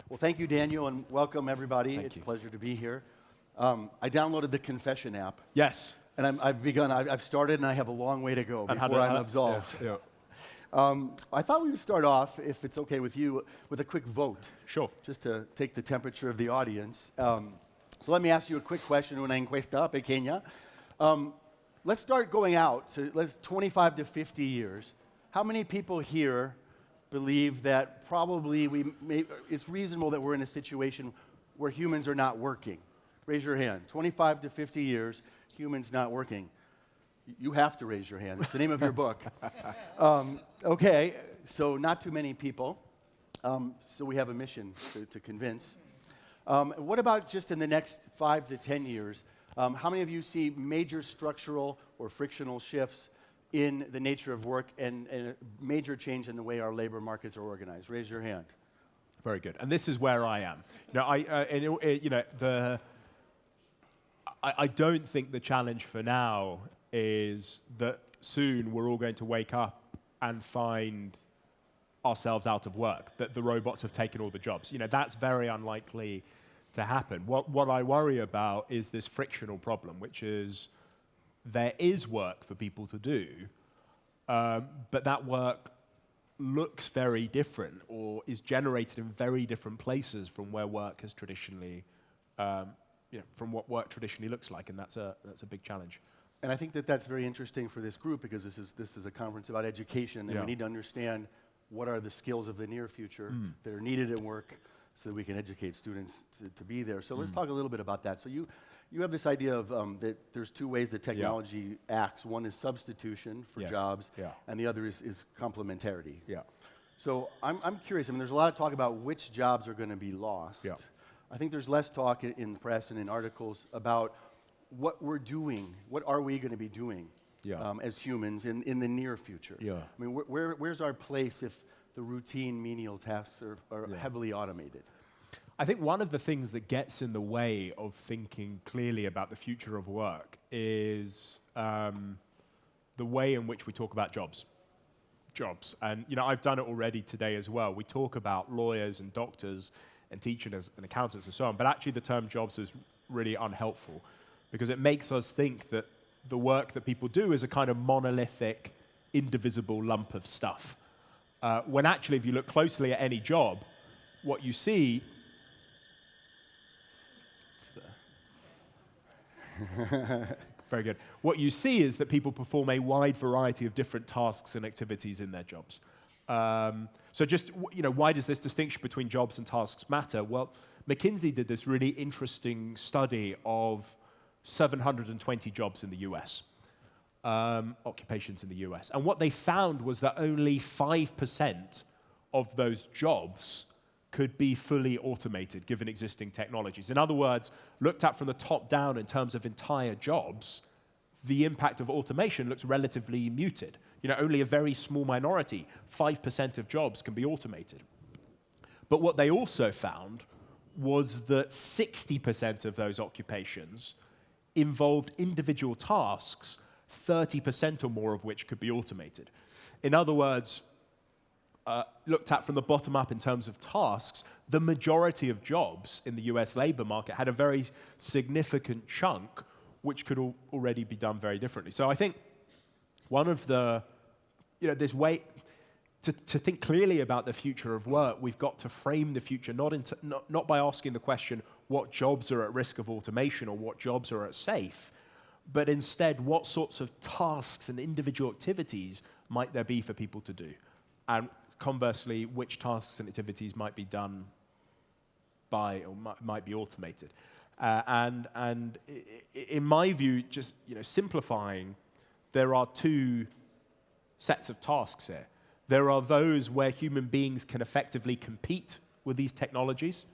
Well, thank you, Daniel, and welcome, everybody. Thank It's you. a pleasure to be here. I downloaded the Confession app, Yes. and I've started, and I have a long way to go And before I'm absolved. Yeah. I thought we would start off, if it's okay with you, with a quick vote, Sure. just to take the temperature of the audience. So let me ask you a quick question, una encuesta pequeña. Let's start going out to 25 to 50 years. How many people here believe that probably it's reasonable that we're in a situation where humans are not working? Raise your hand. 25 to 50 years, humans not working. You have to raise your hand. It's the name of your book. Okay, so not too many people. So we have a mission to convince. What about just in the next 5 to 10 years? How many of you see major structural or frictional shifts in the nature of work and a major change in the way our labor markets are organized? Raise your hand. Very good. And this is where I am. I don't think the challenge for now is that soon we're all going to wake up and find ourselves out of work, that the robots have taken all the jobs. That's very unlikely to happen. What I worry about is this frictional problem, which is there is work for people to do, but that work looks very different or is generated in very different places from where work has traditionally, from what work traditionally looks like, and that's a big challenge. And I think that that's very interesting for this group because this is a conference about education, and we need to understand what are the skills of the near future that are needed in work so that we can educate students to be there. So let's talk a little bit about that. So you have this idea of that there's two ways that technology acts. One is substitution for jobs, and the other is complementarity. Yeah. So I'm curious. I mean, there's a lot of talk about which jobs are going to be lost. Yeah. I think there's less talk in the press and in articles about what we're doing. What are we going to be doing as humans in the near future? Yeah. I mean, where's our place if the routine menial tasks are heavily automated? I think one of the things that gets in the way of thinking clearly about the future of work is the way in which we talk about jobs. And I've done it already today as well. We talk about lawyers and doctors and teachers and accountants and so on, but actually the term jobs is really unhelpful because it makes us think that the work that people do is a kind of monolithic, indivisible lump of stuff. When actually, if you look closely at any job, what you see very good. What you see is that people perform a wide variety of different tasks and activities in their jobs. So just, why does this distinction between jobs and tasks matter? Well, McKinsey did this really interesting study of 720 jobs in the US, occupations in the US. And what they found was that only 5% of those jobs could be fully automated given existing technologies. In other words, looked at from the top down in terms of entire jobs, the impact of automation looks relatively muted. Only a very small minority, 5% of jobs can be automated. But what they also found was that 60% of those occupations involved individual tasks, 30% or more of which could be automated. In other words, looked at from the bottom up in terms of tasks, the majority of jobs in the US labor market had a very significant chunk which could already be done very differently. So I think one of the, this way to think clearly about the future of work, we've got to frame the future not by asking the question, what jobs are at risk of automation or what jobs are at safe, but instead, what sorts of tasks and individual activities might there be for people to do? And conversely, which tasks and activities might be done by or might be automated? And in my view, just simplifying, there are two sets of tasks here. There are those where human beings can effectively compete with these technologies,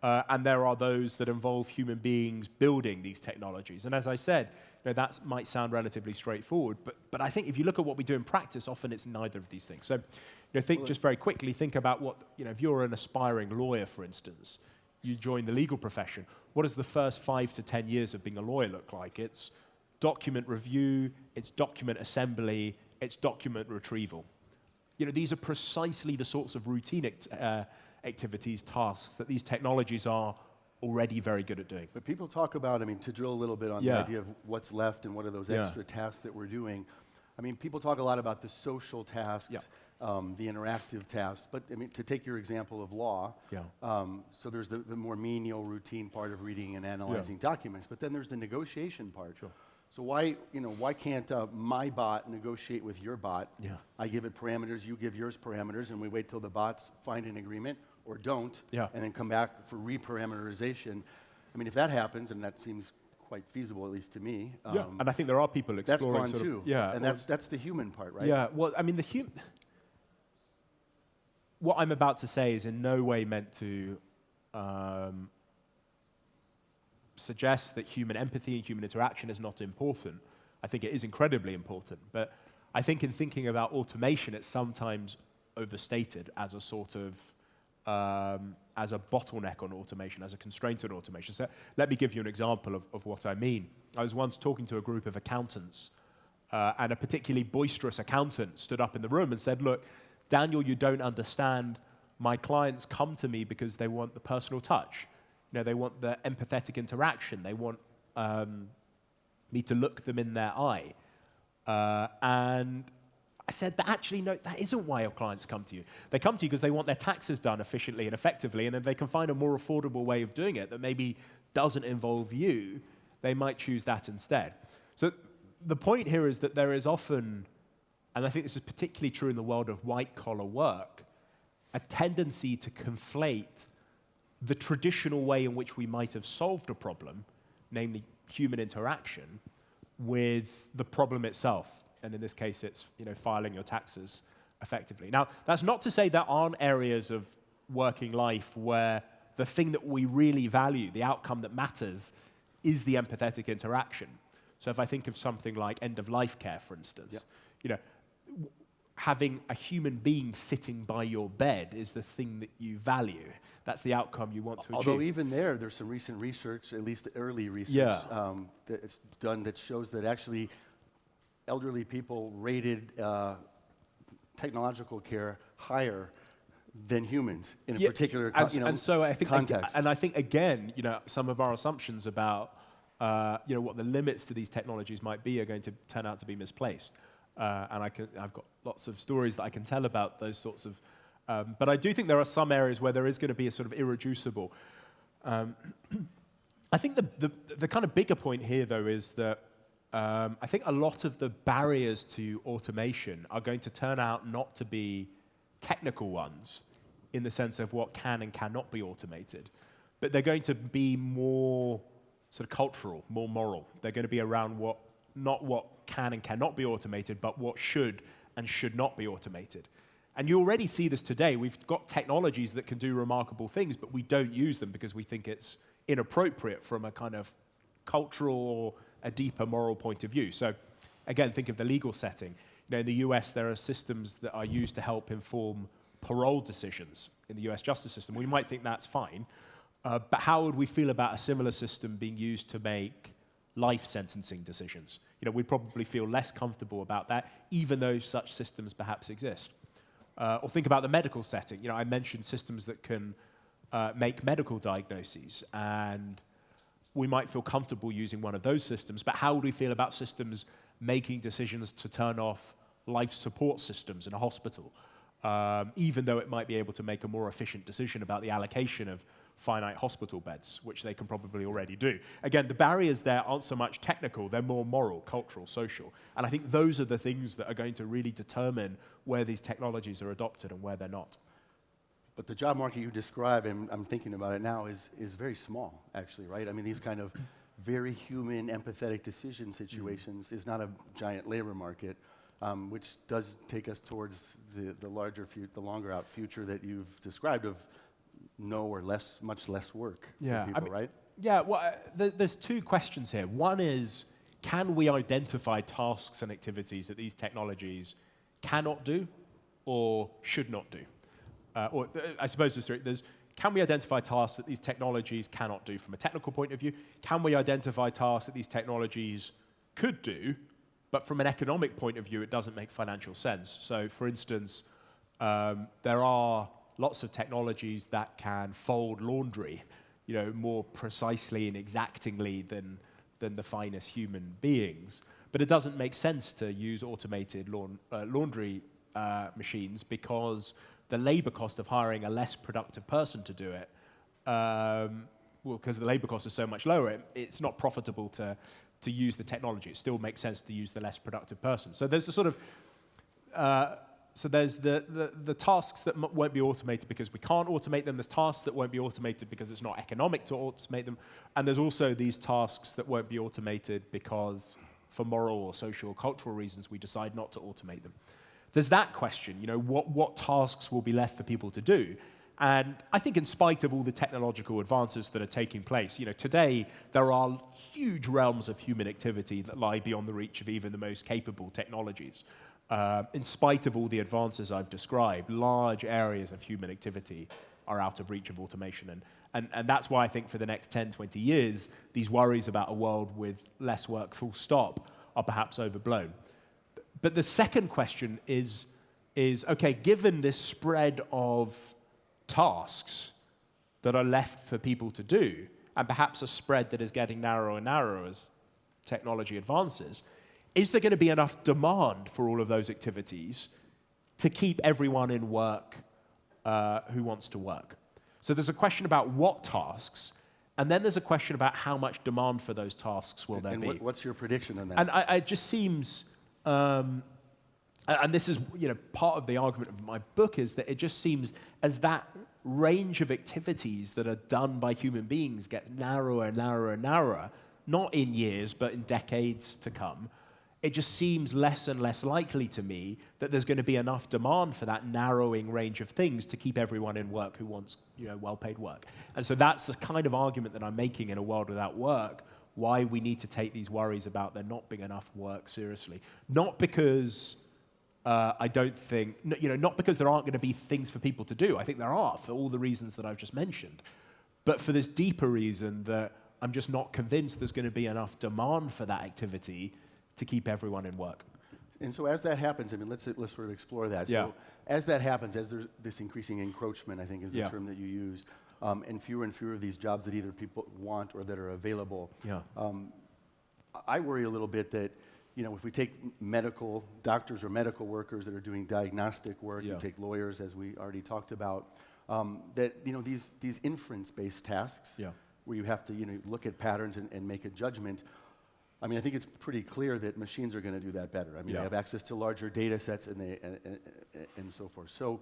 and there are those that involve human beings building these technologies. And as I said, that might sound relatively straightforward, but I think if you look at what we do in practice, often it's neither of these things. So just very quickly, think about what, if you're an aspiring lawyer, for instance, you join the legal profession, what does the first 5 to 10 years of being a lawyer look like? It's document review, it's document assembly, it's document retrieval. These are precisely the sorts of routine activities, tasks that these technologies are already very good at doing. But people talk about, I mean, to drill a little bit on the Yeah. idea of what's left and what are those Yeah. extra tasks that we're doing. I mean, people talk a lot about the social tasks, Yeah. the interactive tasks. But I mean, to take your example of law, Yeah. so there's the more menial, routine part of reading and analyzing documents. But then there's the negotiation part. Sure. So why can't my bot negotiate with your bot? Yeah. I give it parameters, you give yours parameters, and we wait till the bots find an agreement or don't, Yeah. and then come back for reparameterization. I mean, if that happens, and that seems quite feasible, at least to me, Yeah, and I think there are people that's exploring gone sort too. of, yeah, And well, that's the human part, right? yeah. Well, I mean, what I'm about to say is in no way meant to suggest that human empathy and human interaction is not important. I think it is incredibly important, but I think in thinking about automation, it's sometimes overstated as a sort of as a bottleneck on automation, as a constraint on automation. So let me give you an example of what I mean. I was once talking to a group of accountants, and a particularly boisterous accountant stood up in the room and said, "Look, Daniel, you don't understand. My clients come to me because they want the personal touch. You know, they want the empathetic interaction. They want me to look them in their eye." And I said, that actually, no, that isn't why your clients come to you. They come to you because they want their taxes done efficiently and effectively, and if they can find a more affordable way of doing it that maybe doesn't involve you, they might choose that instead. So the point here is that there is often, and I think this is particularly true in the world of white-collar work, a tendency to conflate the traditional way in which we might have solved a problem, namely human interaction, with the problem itself. And in this case, it's filing your taxes effectively. Now, that's not to say there aren't areas of working life where the thing that we really value, the outcome that matters, is the empathetic interaction. So if I think of something like end-of-life care, for instance, having a human being sitting by your bed is the thing that you value. That's the outcome you want to achieve. Although even there's some recent research, at least early research, that it's done that shows that actually elderly people rated technological care higher than humans in a particular and so I think context. I think again, some of our assumptions about what the limits to these technologies might be are going to turn out to be misplaced. And I've got lots of stories that I can tell about those sorts of. But I do think there are some areas where there is going to be a sort of irreducible. I think the kind of bigger point here, though, is that I think a lot of the barriers to automation are going to turn out not to be technical ones in the sense of what can and cannot be automated, but they're going to be more sort of cultural, more moral. They're going to be around not what can and cannot be automated, but what should and should not be automated. And you already see this today. We've got technologies that can do remarkable things, but we don't use them because we think it's inappropriate from a kind of cultural or a deeper moral point of view. So again, think of the legal setting. In the US, there are systems that are used to help inform parole decisions in the US justice system. We might think that's fine, but how would we feel about a similar system being used to make life sentencing decisions? We'd probably feel less comfortable about that, even though such systems perhaps exist. Or think about the medical setting. I mentioned systems that can make medical diagnoses, and we might feel comfortable using one of those systems, but how would we feel about systems making decisions to turn off life support systems in a hospital, even though it might be able to make a more efficient decision about the allocation of finite hospital beds, which they can probably already do. Again, the barriers there aren't so much technical, they're more moral, cultural, social. And I think those are the things that are going to really determine where these technologies are adopted and where they're not. But the job market you describe, and I'm thinking about it now, is very small, actually, right? I mean, these kind of very human, empathetic decision situations is not a giant labor market, which does take us towards the larger, the longer out future that you've described of no or much less work for people, right? Yeah, well, there's two questions here. One is, can we identify tasks and activities that these technologies cannot do or should not do? Or I suppose there's can we identify tasks that these technologies cannot do from a technical point of view? Can we identify tasks that these technologies could do, but from an economic point of view, it doesn't make financial sense? So, for instance, there are lots of technologies that can fold laundry, more precisely and exactingly than the finest human beings. But it doesn't make sense to use automated laundry machines because the labor cost of hiring a less productive person to do it, because the labor cost is so much lower, it's not profitable to use the technology. It still makes sense to use the less productive person. So there's the sort of there's the tasks that won't be automated because we can't automate them. There's tasks that won't be automated because it's not economic to automate them. And there's also these tasks that won't be automated because for moral or social or cultural reasons we decide not to automate them. There's that question, what tasks will be left for people to do? And I think in spite of all the technological advances that are taking place, today there are huge realms of human activity that lie beyond the reach of even the most capable technologies. In spite of all the advances I've described, large areas of human activity are out of reach of automation. And that's why I think for the next 10, 20 years, these worries about a world with less work full stop are perhaps overblown. But the second question is okay, given this spread of tasks that are left for people to do, and perhaps a spread that is getting narrower and narrower as technology advances, is there going to be enough demand for all of those activities to keep everyone in work who wants to work? So there's a question about what tasks, and then there's a question about how much demand for those tasks will there be. And what's your prediction on that? And it just seems, and this is part of the argument of my book, is that it just seems as that range of activities that are done by human beings gets narrower and narrower and narrower, not in years, but in decades to come, it just seems less and less likely to me that there's going to be enough demand for that narrowing range of things to keep everyone in work who wants well-paid work. And so that's the kind of argument that I'm making in a world without work, why we need to take these worries about there not being enough work seriously. Not because I don't think, not because there aren't going to be things for people to do. I think there are, for all the reasons that I've just mentioned. But for this deeper reason that I'm just not convinced there's going to be enough demand for that activity to keep everyone in work. And so as that happens, let's sort of explore that. Yeah. So as that happens, as there's this increasing encroachment, I think is the term that you use, and fewer of these jobs that either people want or that are available, I worry a little bit that, if we take medical doctors or medical workers that are doing diagnostic work, you take lawyers, as we already talked about, that these inference-based tasks, where you have to look at patterns and make a judgment. I think it's pretty clear that machines are going to do that better. They have access to larger data sets and so forth. So,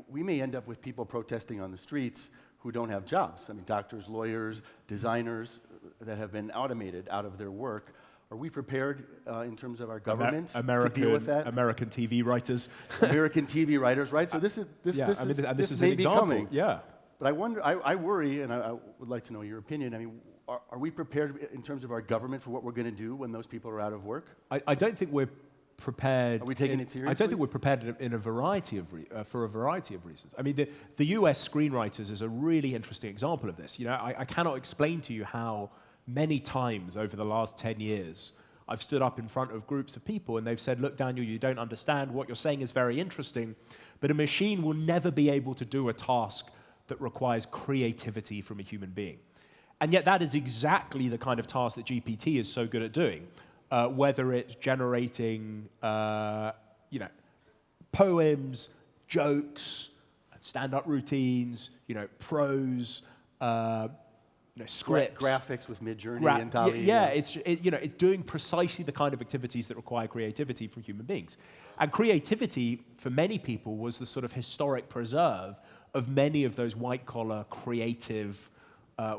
we may end up with people protesting on the streets who don't have jobs. Doctors, lawyers, designers that have been automated out of their work. Are we prepared in terms of our government to deal with that? American TV writers. American TV writers, right? So this is is may an be example. coming. Yeah. But I wonder, I worry, and I would like to know your opinion. Are we prepared in terms of our government for what we're going to do when those people are out of work? I don't think we're prepared. Are we taking it seriously? I don't think we're prepared in a variety of for a variety of reasons. The US screenwriters is a really interesting example of this. I cannot explain to you how many times over the last 10 years I've stood up in front of groups of people and they've said, look, Daniel, you don't understand. What you're saying is very interesting, but a machine will never be able to do a task that requires creativity from a human being. And yet that is exactly the kind of task that GPT is so good at doing, whether it's generating poems, jokes, stand-up routines, prose, scripts. Graphics with Midjourney and DALL-E. It's doing precisely the kind of activities that require creativity from human beings. And creativity, for many people, was the sort of historic preserve of many of those white-collar creative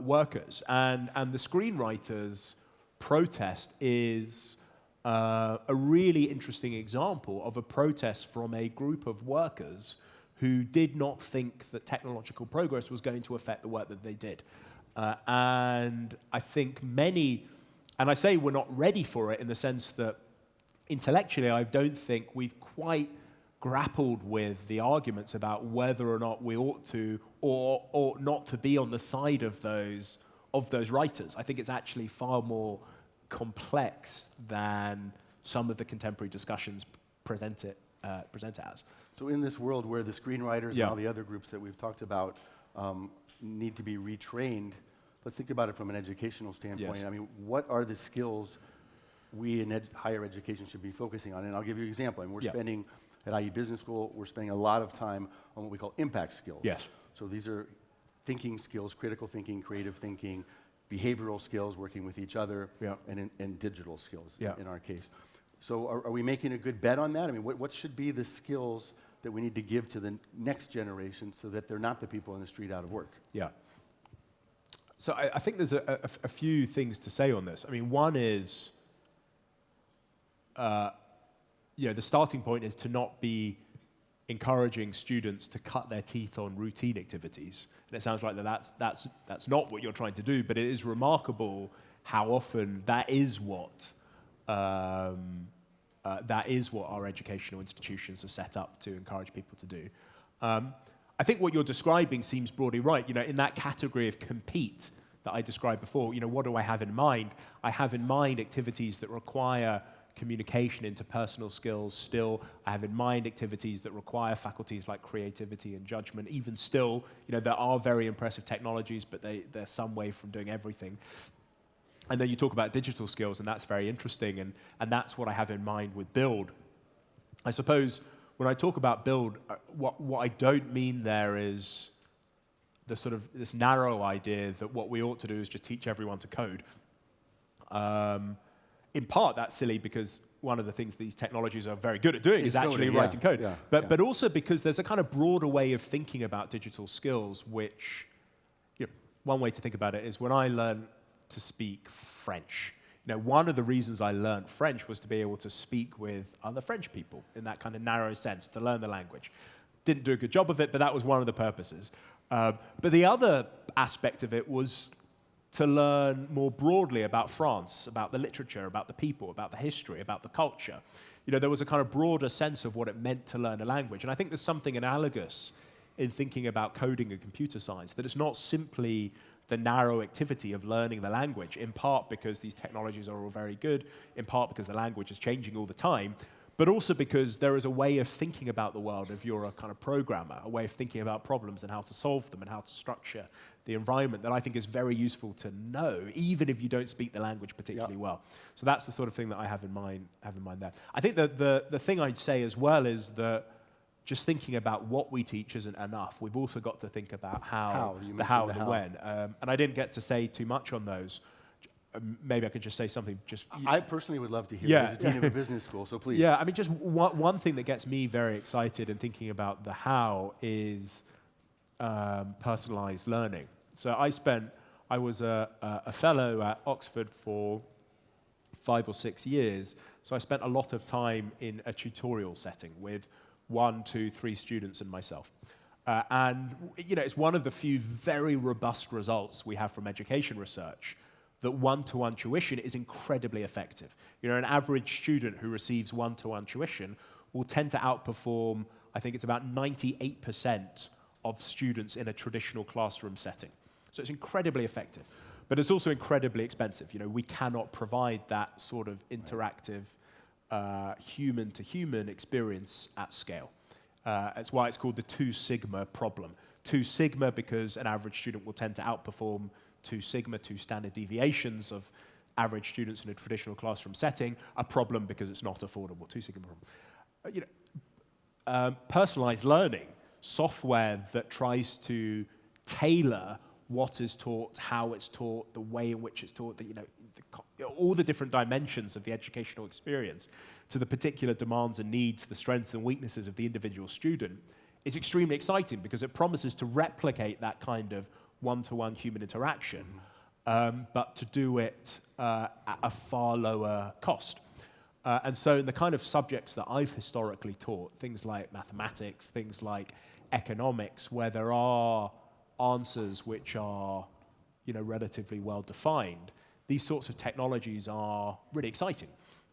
workers. And the screenwriters' protest is a really interesting example of a protest from a group of workers who did not think that technological progress was going to affect the work that they did. And I think many, and I say we're not ready for it in the sense that intellectually I don't think we've quite grappled with the arguments about whether or not we ought to or ought not to be on the side of those writers. I think it's actually far more complex than some of the contemporary discussions present it present it as. So in this world where the screenwriters Yeah. and all the other groups that we've talked about need to be retrained, let's think about it from an educational standpoint. Yes. I mean, what are the skills we in higher education should be focusing on? And I'll give you an example. I mean, we're Yeah. spending, at IU Business School, we're spending a lot of time on what we call impact skills. Yes. So these are thinking skills, critical thinking, creative thinking, behavioral skills, working with each other, Yeah. and digital skills Yeah. in our case. So are we making a good bet on that? I mean, what should be the skills that we need to give to the next generation so that they're not the people in the street out of work? Yeah. So I think there's a few things to say on this. I mean, one is, the starting point is to not be encouraging students to cut their teeth on routine activities. And it sounds like that's not what you're trying to do, but it is remarkable how often that is what our educational institutions are set up to encourage people to do. I think what you're describing seems broadly right. In that category of compete that I described before, what do I have in mind? I have in mind activities that require communication, interpersonal skills still. I have in mind activities that require faculties like creativity and judgment. Even still, there are very impressive technologies, but they're some way from doing everything. And then you talk about digital skills, and that's very interesting, and that's what I have in mind with Build. I suppose when I talk about Build, what I don't mean there is the sort of this narrow idea that what we ought to do is just teach everyone to code. In part, that's silly because one of the things these technologies are very good at doing is actually coding, yeah, writing code. yeah, But also because there's a kind of broader way of thinking about digital skills, which, one way to think about it is when I learned to speak French. One of the reasons I learned French was to be able to speak with other French people in that kind of narrow sense, to learn the language. Didn't do a good job of it, but that was one of the purposes. But the other aspect of it was to learn more broadly about France, about the literature, about the people, about the history, about the culture. There was a kind of broader sense of what it meant to learn a language. And I think there's something analogous in thinking about coding and computer science, that it's not simply the narrow activity of learning the language, in part because these technologies are all very good, in part because the language is changing all the time, but also because there is a way of thinking about the world if you're a kind of programmer, a way of thinking about problems and how to solve them and how to structure the environment that I think is very useful to know, even if you don't speak the language particularly well. So that's the sort of thing that I have in mind there. I think that the thing I'd say as well is that just thinking about what we teach isn't enough. We've also got to think about the how and the when. And I didn't get to say too much on those. Maybe I could just say something. I personally would love to hear Yeah. it as a dean of a business school, so please. Yeah, I mean, just one thing that gets me very excited in thinking about the how is personalized learning. So I was a fellow at Oxford for 5 or 6 years, so I spent a lot of time in a tutorial setting with 1, 2, 3 students and myself. And it's one of the few very robust results we have from education research that one-to-one tuition is incredibly effective. An average student who receives one-to-one tuition will tend to outperform, I think it's about 98% of students in a traditional classroom setting. So it's incredibly effective. But it's also incredibly expensive. We cannot provide that sort of interactive human-to-human experience at scale. That's why it's called the 2 sigma problem. 2 sigma because an average student will tend to outperform 2 sigma, 2 standard deviations of average students in a traditional classroom setting. A problem because it's not affordable. 2 sigma problem. Personalized learning, software that tries to tailor what is taught, how it's taught, the way in which it's taught, all the different dimensions of the educational experience to the particular demands and needs, the strengths and weaknesses of the individual student, is extremely exciting because it promises to replicate that kind of one-to-one human interaction, but to do it at a far lower cost. And so in the kind of subjects that I've historically taught, things like mathematics, things like economics, where there are answers which are relatively well defined, these sorts of technologies are really exciting.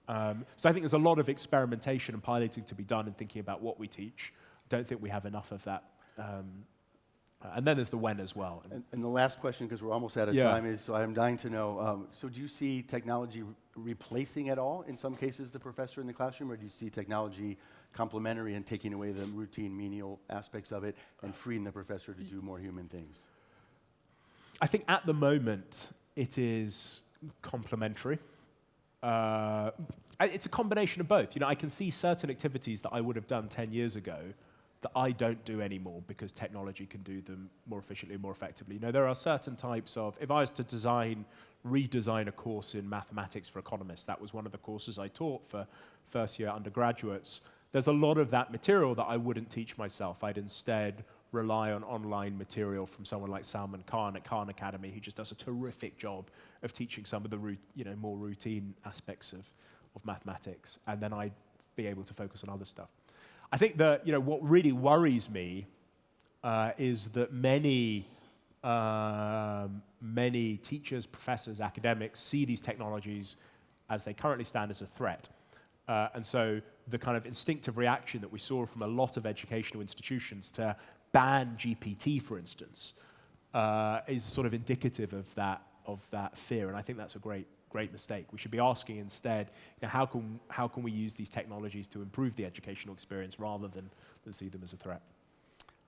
So I think there's a lot of experimentation and piloting to be done in thinking about what we teach. I don't think we have enough of that. And then there's the when as well. And the last question, because we're almost out of time, is, so I'm dying to know, so do you see technology replacing at all, in some cases, the professor in the classroom, or do you see technology complementary and taking away the routine, menial aspects of it and freeing the professor to do more human things? I think at the moment it is complementary. It's a combination of both. You know, I can see certain activities that I would have done 10 years ago that I don't do anymore because technology can do them more efficiently, more effectively. You know, there are certain types of, if I was to redesign a course in mathematics for economists, that was one of the courses I taught for first year undergraduates. There's a lot of that material that I wouldn't teach myself. I'd instead rely on online material from someone like Salman Khan at Khan Academy, who just does a terrific job of teaching some of the more routine aspects of mathematics, and then I'd be able to focus on other stuff. I think that what really worries me is that many teachers, professors, academics see these technologies as they currently stand as a threat. And so the kind of instinctive reaction that we saw from a lot of educational institutions to ban GPT, for instance, is sort of indicative of that fear, and I think that's a great mistake. We should be asking instead, how can we use these technologies to improve the educational experience rather than see them as a threat?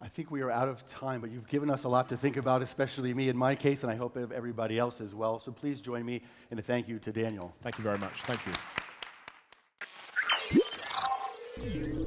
I think we are out of time, but you've given us a lot to think about, especially me in my case, and I hope everybody else as well. So please join me in a thank you to Daniel. Thank you very much. Thank you.